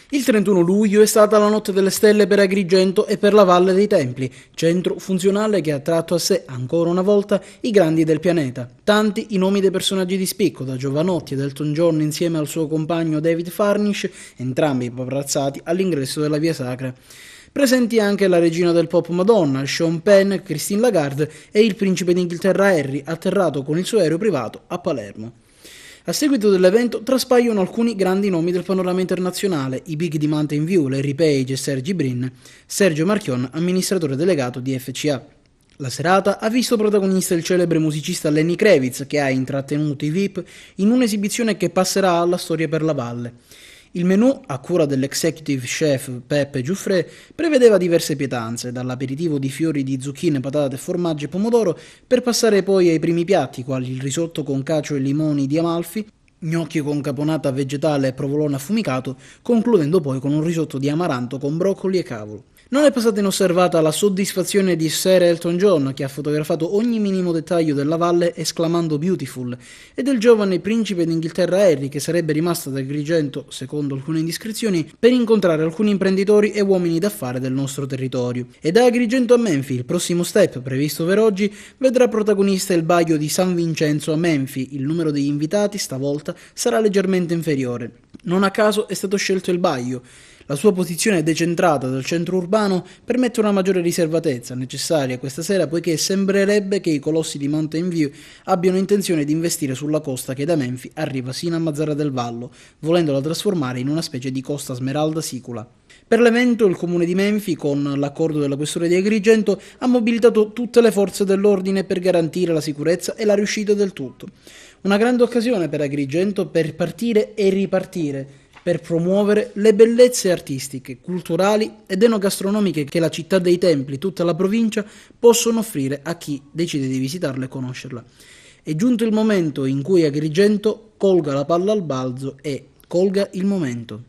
Il 31 luglio è stata la notte delle stelle per Agrigento e per la Valle dei Templi, centro funzionale che ha attratto a sé ancora una volta i grandi del pianeta. Tanti i nomi dei personaggi di spicco, da Jovanotti ed Elton John insieme al suo compagno David Furnish, entrambi paparazzati all'ingresso della Via Sacra. Presenti anche la regina del pop Madonna, Sean Penn, Christine Lagarde e il principe d'Inghilterra Harry, atterrato con il suo aereo privato a Palermo. A seguito dell'evento traspaiono alcuni grandi nomi del panorama internazionale, i big di Mountain View, Larry Page e Sergi Brin, Sergio Marchion, amministratore delegato di FCA. La serata ha visto protagonista il celebre musicista Lenny Kravitz, che ha intrattenuto i VIP in un'esibizione che passerà alla storia per la valle. Il menù, a cura dell'executive chef Peppe Giuffre, prevedeva diverse pietanze, dall'aperitivo di fiori di zucchine, patate, formaggi e pomodoro, per passare poi ai primi piatti, quali il risotto con cacio e limoni di Amalfi, gnocchi con caponata vegetale e provolone affumicato, concludendo poi con un risotto di amaranto con broccoli e cavolo. Non è passata inosservata la soddisfazione di Sir Elton John, che ha fotografato ogni minimo dettaglio della valle esclamando "beautiful", e del giovane principe d'Inghilterra Harry, che sarebbe rimasto ad Agrigento, secondo alcune indiscrezioni, per incontrare alcuni imprenditori e uomini d'affari del nostro territorio. E da Agrigento a Menfi, il prossimo step, previsto per oggi, vedrà protagonista il Baio di San Vincenzo a Menfi. Il numero degli invitati, stavolta, sarà leggermente inferiore. Non a caso è stato scelto il Baio. La sua posizione decentrata dal centro urbano permette una maggiore riservatezza, necessaria questa sera, poiché sembrerebbe che i colossi di Mountain View abbiano intenzione di investire sulla costa che da Menfi arriva sino a Mazara del Vallo, volendola trasformare in una specie di Costa Smeralda sicula. Per l'evento il comune di Menfi, con l'accordo della questura di Agrigento, ha mobilitato tutte le forze dell'ordine per garantire la sicurezza e la riuscita del tutto. Una grande occasione per Agrigento per partire e ripartire, per promuovere le bellezze artistiche, culturali ed enogastronomiche che la città dei templi, tutta la provincia, possono offrire a chi decide di visitarla e conoscerla. È giunto il momento in cui Agrigento colga la palla al balzo e colga il momento.